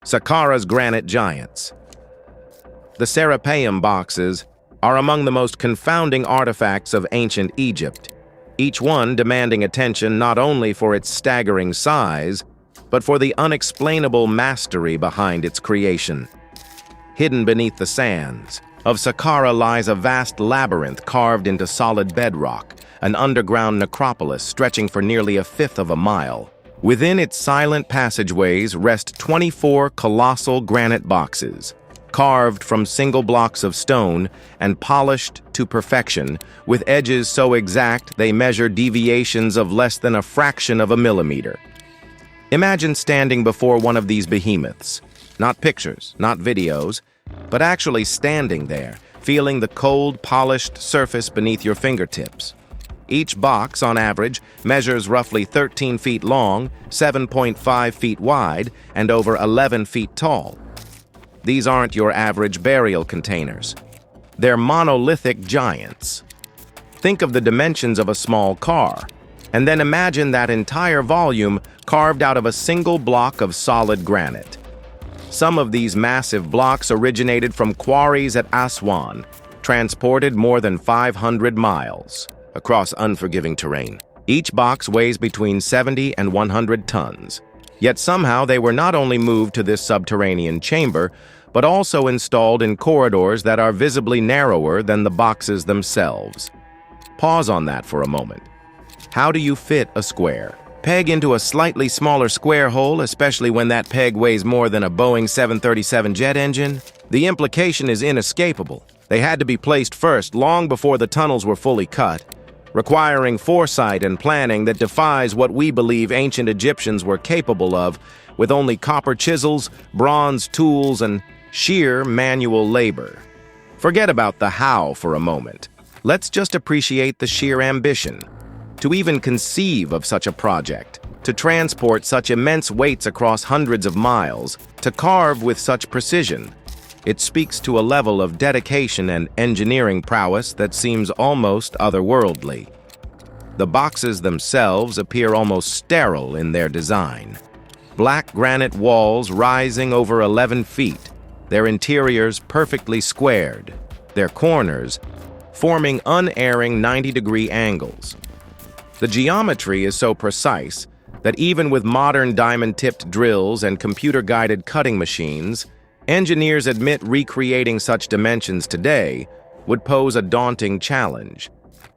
Saqqara's granite giants. The Serapeum boxes are among the most confounding artifacts of ancient Egypt, each one demanding attention not only for its staggering size, but for the unexplainable mastery behind its creation. Hidden beneath the sands of Saqqara lies a vast labyrinth carved into solid bedrock, an underground necropolis stretching for nearly a fifth of a mile. Within its silent passageways rest 24 colossal granite boxes, carved from single blocks of stone and polished to perfection, with edges so exact they measure deviations of less than a fraction of a millimeter. Imagine standing before one of these behemoths, not pictures, not videos, but actually standing there, feeling the cold, polished surface beneath your fingertips. Each box, on average, measures roughly 13 feet long, 7.5 feet wide, and over 11 feet tall. These aren't your average burial containers. They're monolithic giants. Think of the dimensions of a small car, and then imagine that entire volume carved out of a single block of solid granite. Some of these massive blocks originated from quarries at Aswan, transported more than 500 miles across unforgiving terrain. Each box weighs between 70 and 100 tons. Yet somehow they were not only moved to this subterranean chamber, but also installed in corridors that are visibly narrower than the boxes themselves. Pause on that for a moment. How do you fit a square peg into a slightly smaller square hole, especially when that peg weighs more than a Boeing 737 jet engine? The implication is inescapable. They had to be placed first, long before the tunnels were fully cut, requiring foresight and planning that defies what we believe ancient Egyptians were capable of, with only copper chisels, bronze tools, and sheer manual labor. Forget about the how for a moment. Let's just appreciate the sheer ambition. To even conceive of such a project, to transport such immense weights across hundreds of miles, to carve with such precision, it speaks to a level of dedication and engineering prowess that seems almost otherworldly. The boxes themselves appear almost sterile in their design. Black granite walls rising over 11 feet, their interiors perfectly squared, their corners forming unerring 90-degree angles. The geometry is so precise that even with modern diamond-tipped drills and computer-guided cutting machines, engineers admit recreating such dimensions today would pose a daunting challenge.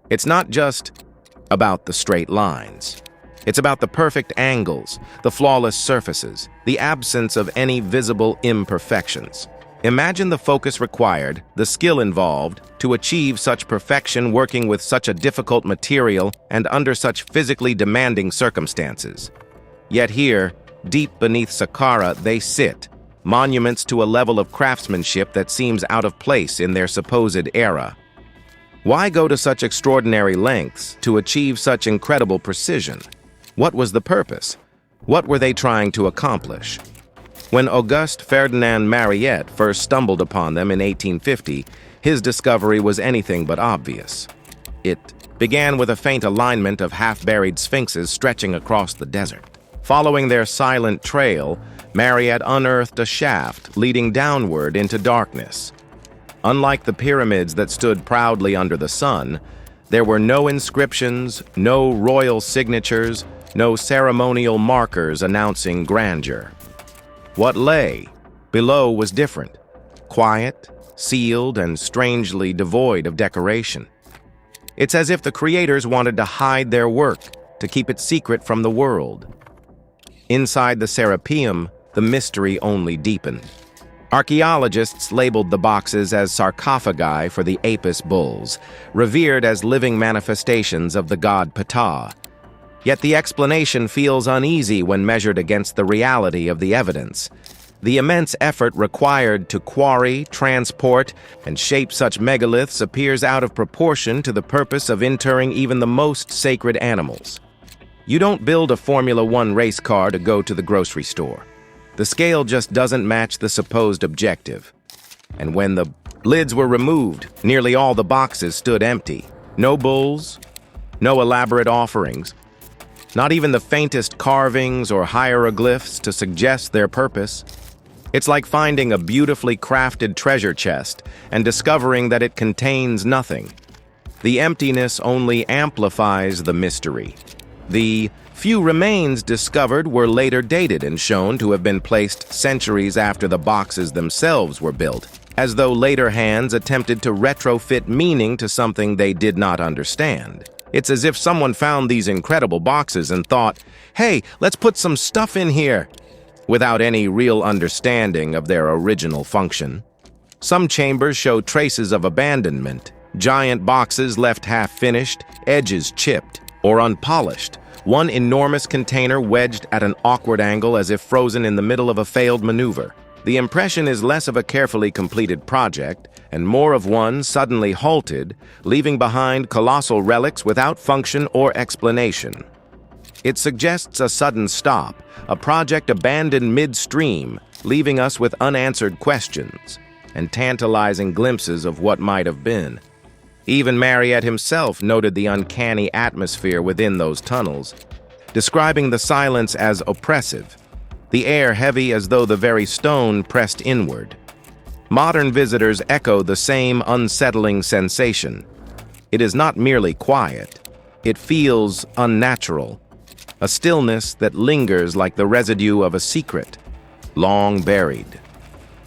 It's not just about the straight lines. It's about the perfect angles, the flawless surfaces, the absence of any visible imperfections. Imagine the focus required, the skill involved, to achieve such perfection working with such a difficult material and under such physically demanding circumstances. Yet here, deep beneath Saqqara, they sit, monuments to a level of craftsmanship that seems out of place in their supposed era. Why go to such extraordinary lengths to achieve such incredible precision? What was the purpose? What were they trying to accomplish? When Auguste Ferdinand Mariette first stumbled upon them in 1850, his discovery was anything but obvious. It began with a faint alignment of half-buried sphinxes stretching across the desert. Following their silent trail, Mariette unearthed a shaft leading downward into darkness. Unlike the pyramids that stood proudly under the sun, there were no inscriptions, no royal signatures, no ceremonial markers announcing grandeur. What lay below was different, quiet, sealed, and strangely devoid of decoration. It's as if the creators wanted to hide their work, to keep it secret from the world. Inside the Serapeum, the mystery only deepened. Archaeologists labeled the boxes as sarcophagi for the Apis bulls, revered as living manifestations of the god Ptah. Yet the explanation feels uneasy when measured against the reality of the evidence. The immense effort required to quarry, transport, and shape such megaliths appears out of proportion to the purpose of interring even the most sacred animals. You don't build a Formula One race car to go to the grocery store. The scale just doesn't match the supposed objective. And when the lids were removed, nearly all the boxes stood empty. No bulls, no elaborate offerings, not even the faintest carvings or hieroglyphs to suggest their purpose. It's like finding a beautifully crafted treasure chest and discovering that it contains nothing. The emptiness only amplifies the mystery. The few remains discovered were later dated and shown to have been placed centuries after the boxes themselves were built, as though later hands attempted to retrofit meaning to something they did not understand. It's as if someone found these incredible boxes and thought, "Hey, let's put some stuff in here," without any real understanding of their original function. Some chambers show traces of abandonment, giant boxes left half-finished, edges chipped or unpolished, one enormous container wedged at an awkward angle as if frozen in the middle of a failed maneuver. The impression is less of a carefully completed project and more of one suddenly halted, leaving behind colossal relics without function or explanation. It suggests a sudden stop, a project abandoned midstream, leaving us with unanswered questions and tantalizing glimpses of what might have been. Even Marriott himself noted the uncanny atmosphere within those tunnels, describing the silence as oppressive, the air heavy as though the very stone pressed inward. Modern visitors echo the same unsettling sensation. It is not merely quiet, it feels unnatural, a stillness that lingers like the residue of a secret, long buried.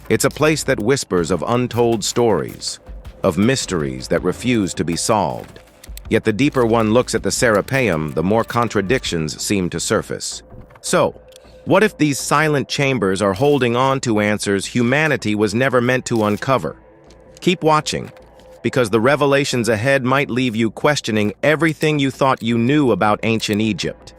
It's a place that whispers of untold stories, of mysteries that refuse to be solved. Yet the deeper one looks at the Serapeum, the more contradictions seem to surface. So, what if these silent chambers are holding on to answers humanity was never meant to uncover? Keep watching, because the revelations ahead might leave you questioning everything you thought you knew about ancient Egypt.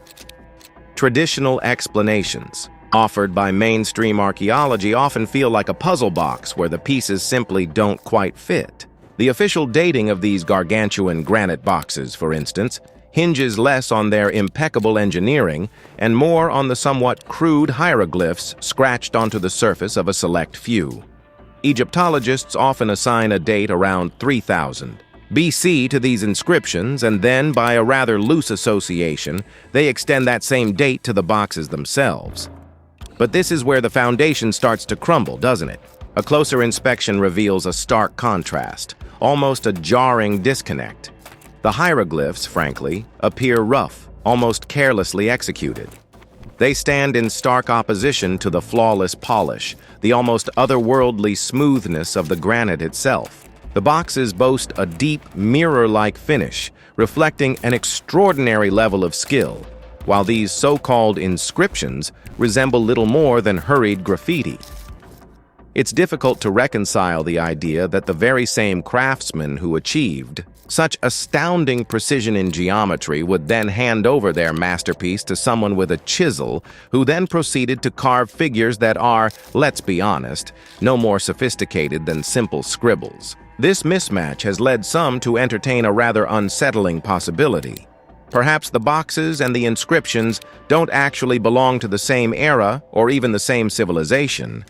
Traditional explanations offered by mainstream archaeology often feel like a puzzle box where the pieces simply don't quite fit. The official dating of these gargantuan granite boxes, for instance, hinges less on their impeccable engineering and more on the somewhat crude hieroglyphs scratched onto the surface of a select few. Egyptologists often assign a date around 3000 BC to these inscriptions, and then, by a rather loose association, they extend that same date to the boxes themselves. But this is where the foundation starts to crumble, doesn't it? A closer inspection reveals a stark contrast, almost a jarring disconnect. The hieroglyphs, frankly, appear rough, almost carelessly executed. They stand in stark opposition to the flawless polish, the almost otherworldly smoothness of the granite itself. The boxes boast a deep, mirror-like finish, reflecting an extraordinary level of skill, while these so-called inscriptions resemble little more than hurried graffiti. It's difficult to reconcile the idea that the very same craftsmen who achieved such astounding precision in geometry would then hand over their masterpiece to someone with a chisel who then proceeded to carve figures that are, let's be honest, no more sophisticated than simple scribbles. This mismatch has led some to entertain a rather unsettling possibility. Perhaps the boxes and the inscriptions don't actually belong to the same era or even the same civilization.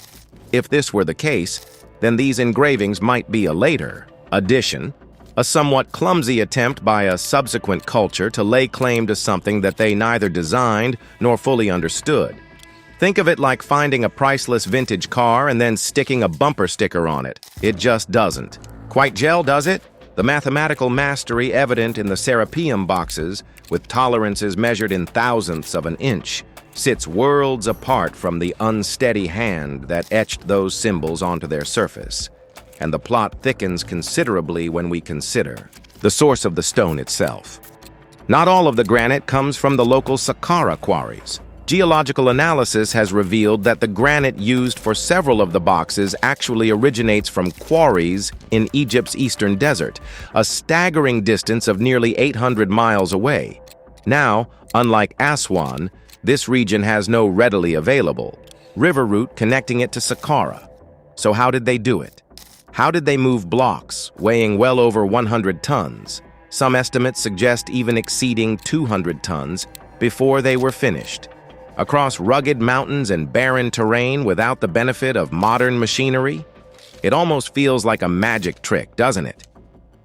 If this were the case, then these engravings might be a later addition, a somewhat clumsy attempt by a subsequent culture to lay claim to something that they neither designed nor fully understood. Think of it like finding a priceless vintage car and then sticking a bumper sticker on it. It just doesn't quite gel, does it? The mathematical mastery evident in the Serapeum boxes, with tolerances measured in thousandths of an inch, sits worlds apart from the unsteady hand that etched those symbols onto their surface. And the plot thickens considerably when we consider the source of the stone itself. Not all of the granite comes from the local Saqqara quarries. Geological analysis has revealed that the granite used for several of the boxes actually originates from quarries in Egypt's eastern desert, a staggering distance of nearly 800 miles away. Now, unlike Aswan, this region has no readily available river route connecting it to Saqqara. So how did they do it? How did they move blocks weighing well over 100 tons, some estimates suggest even exceeding 200 tons, before they were finished? Across rugged mountains and barren terrain without the benefit of modern machinery? It almost feels like a magic trick, doesn't it?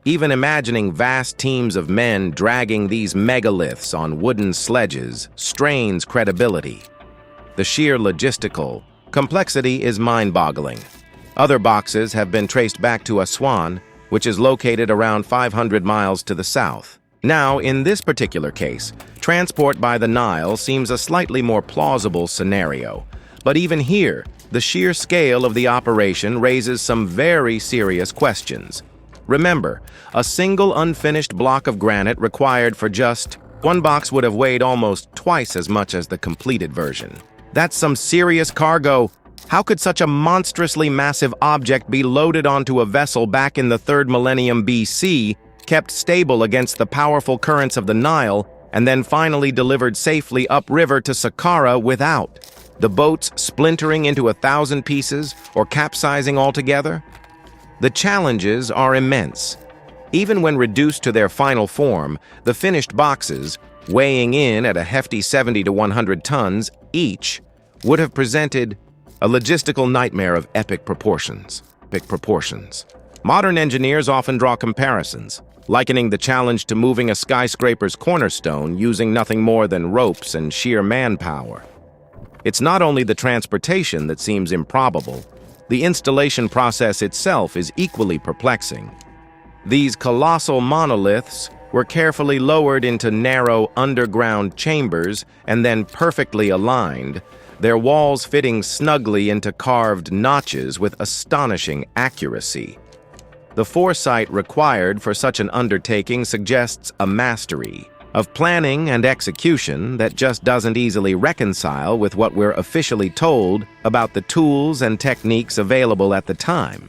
Even imagining vast teams of men dragging these megaliths on wooden sledges strains credibility. The sheer logistical Complexity is mind-boggling. Other boxes have been traced back to Aswan, which is located around 500 miles to the south. Now, in this particular case, transport by the Nile seems a slightly more plausible scenario. But even here, the sheer scale of the operation raises some very serious questions. Remember, a single unfinished block of granite required for just one box would have weighed almost twice as much as the completed version. That's some serious cargo. How could such a monstrously massive object be loaded onto a vessel back in the 3rd millennium BC, kept stable against the powerful currents of the Nile, and then finally delivered safely upriver to Saqqara without the boats splintering into 1,000 pieces or capsizing altogether? The challenges are immense. Even when reduced to their final form, the finished boxes, weighing in at a hefty 70 to 100 tons each, would have presented a logistical nightmare of epic proportions. Modern engineers often draw comparisons, likening the challenge to moving a skyscraper's cornerstone using nothing more than ropes and sheer manpower. It's not only the transportation that seems improbable, the installation process itself is equally perplexing. These colossal monoliths were carefully lowered into narrow underground chambers and then perfectly aligned, their walls fitting snugly into carved notches with astonishing accuracy. The foresight required for such an undertaking suggests a mastery of planning and execution that just doesn't easily reconcile with what we're officially told about the tools and techniques available at the time.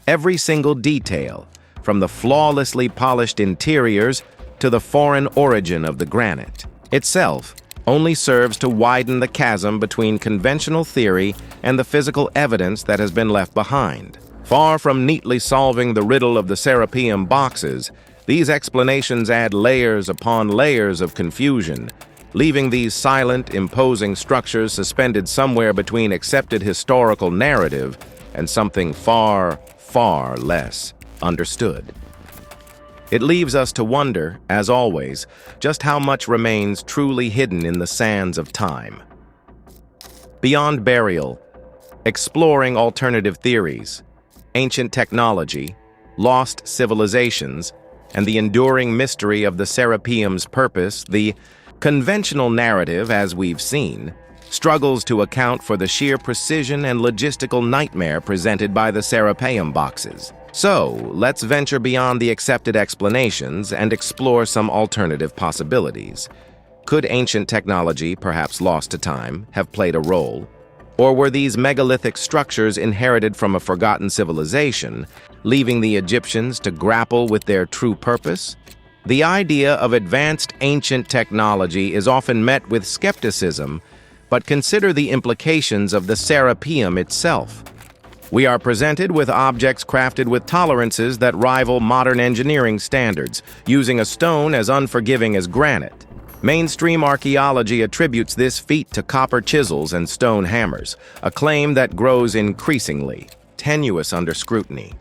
Every single detail, from the flawlessly polished interiors to the foreign origin of the granite itself, only serves to widen the chasm between conventional theory and the physical evidence that has been left behind. Far from neatly solving the riddle of the Serapeum boxes, these explanations add layers upon layers of confusion, leaving these silent, imposing structures suspended somewhere between accepted historical narrative and something far, far less understood. It leaves us to wonder, as always, just how much remains truly hidden in the sands of time. Beyond burial, exploring alternative theories, ancient technology, lost civilizations, and the enduring mystery of the Serapeum's purpose, the conventional narrative, as we've seen, struggles to account for the sheer precision and logistical nightmare presented by the Serapeum boxes. So, let's venture beyond the accepted explanations and explore some alternative possibilities. Could ancient technology, perhaps lost to time, have played a role? Or were these megalithic structures inherited from a forgotten civilization, leaving the Egyptians to grapple with their true purpose? The idea of advanced ancient technology is often met with skepticism, but consider the implications of the Serapeum itself. We are presented with objects crafted with tolerances that rival modern engineering standards, using a stone as unforgiving as granite. Mainstream archaeology attributes this feat to copper chisels and stone hammers, a claim that grows increasingly tenuous under scrutiny.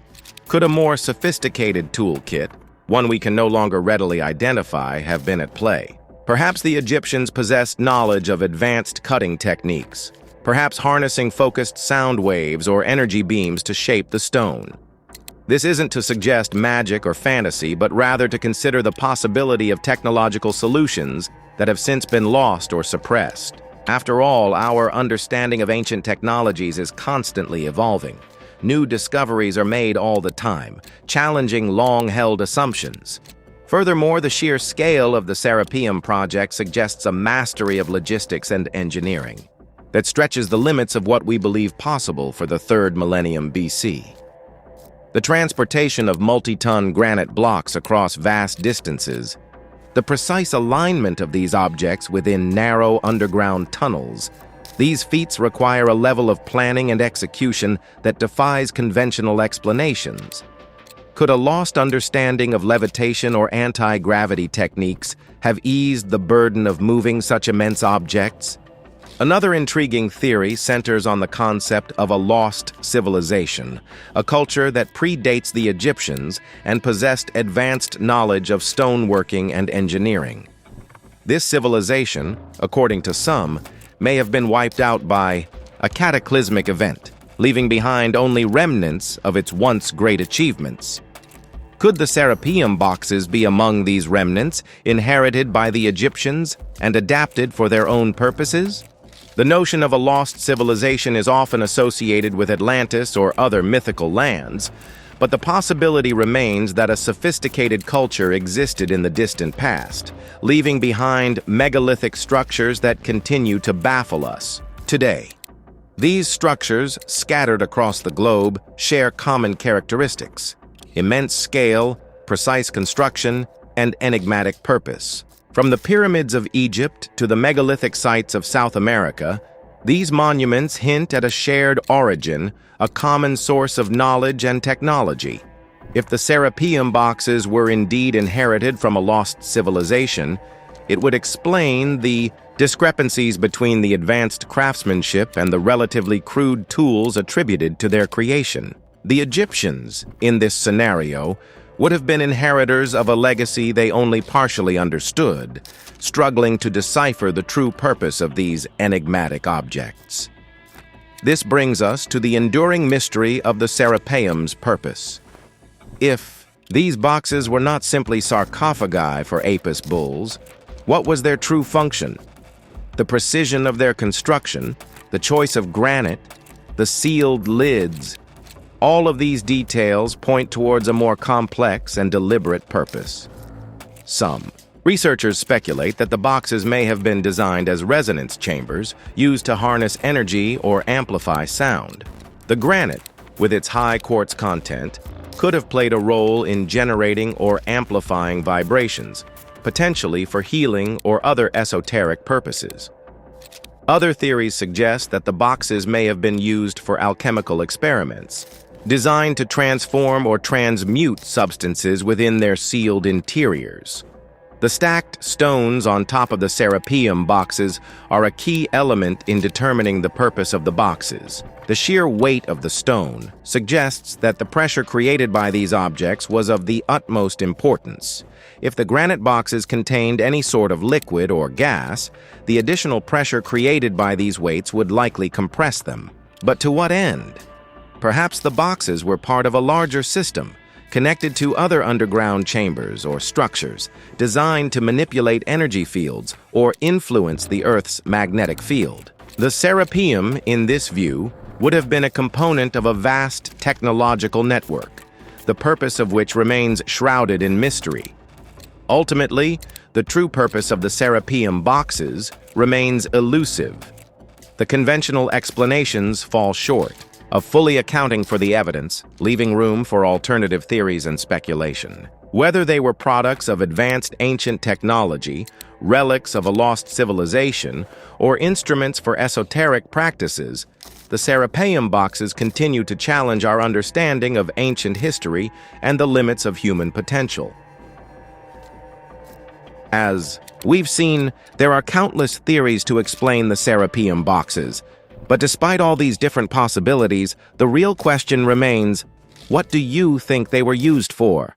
Could a more sophisticated toolkit, one we can no longer readily identify, have been at play? Perhaps the Egyptians possessed knowledge of advanced cutting techniques, perhaps harnessing focused sound waves or energy beams to shape the stone. This isn't to suggest magic or fantasy, but rather to consider the possibility of technological solutions that have since been lost or suppressed. After all, our understanding of ancient technologies is constantly evolving. New discoveries are made all the time, challenging long-held assumptions. Furthermore, the sheer scale of the Serapeum project suggests a mastery of logistics and engineering that stretches the limits of what we believe possible for the 3rd millennium BC. The transportation of multi-ton granite blocks across vast distances, the precise alignment of these objects within narrow underground tunnels, these feats require a level of planning and execution that defies conventional explanations. Could a lost understanding of levitation or anti-gravity techniques have eased the burden of moving such immense objects? Another intriguing theory centers on the concept of a lost civilization, a culture that predates the Egyptians and possessed advanced knowledge of stoneworking and engineering. This civilization, according to some, may have been wiped out by a cataclysmic event, leaving behind only remnants of its once great achievements. Could the Serapeum boxes be among these remnants, inherited by the Egyptians and adapted for their own purposes? The notion of a lost civilization is often associated with Atlantis or other mythical lands, but the possibility remains that a sophisticated culture existed in the distant past, leaving behind megalithic structures that continue to baffle us today. These structures, scattered across the globe, share common characteristics: immense scale, precise construction, and enigmatic purpose. From the pyramids of Egypt to the megalithic sites of South America, these monuments hint at a shared origin, a common source of knowledge and technology. If the Serapeum boxes were indeed inherited from a lost civilization, it would explain the discrepancies between the advanced craftsmanship and the relatively crude tools attributed to their creation. The Egyptians, in this scenario, would have been inheritors of a legacy they only partially understood, struggling to decipher the true purpose of these enigmatic objects. This brings us to the enduring mystery of the Serapeum's purpose. If these boxes were not simply sarcophagi for Apis bulls, what was their true function? The precision of their construction, the choice of granite, the sealed lids, all of these details point towards a more complex and deliberate purpose. Some researchers speculate that the boxes may have been designed as resonance chambers used to harness energy or amplify sound. The granite, with its high quartz content, could have played a role in generating or amplifying vibrations, potentially for healing or other esoteric purposes. Other theories suggest that the boxes may have been used for alchemical experiments, designed to transform or transmute substances within their sealed interiors. The stacked stones on top of the Serapeum boxes are a key element in determining the purpose of the boxes. The sheer weight of the stone suggests that the pressure created by these objects was of the utmost importance. If the granite boxes contained any sort of liquid or gas, the additional pressure created by these weights would likely compress them. But to what end? Perhaps the boxes were part of a larger system, connected to other underground chambers or structures, designed to manipulate energy fields or influence the Earth's magnetic field. The Serapeum, in this view, would have been a component of a vast technological network, the purpose of which remains shrouded in mystery. Ultimately, the true purpose of the Serapeum boxes remains elusive. The conventional explanations fall short of fully accounting for the evidence, leaving room for alternative theories and speculation. Whether they were products of advanced ancient technology, relics of a lost civilization, or instruments for esoteric practices, the Serapeum boxes continue to challenge our understanding of ancient history and the limits of human potential. As we've seen, there are countless theories to explain the Serapeum boxes. But despite all these different possibilities, the real question remains, what do you think they were used for?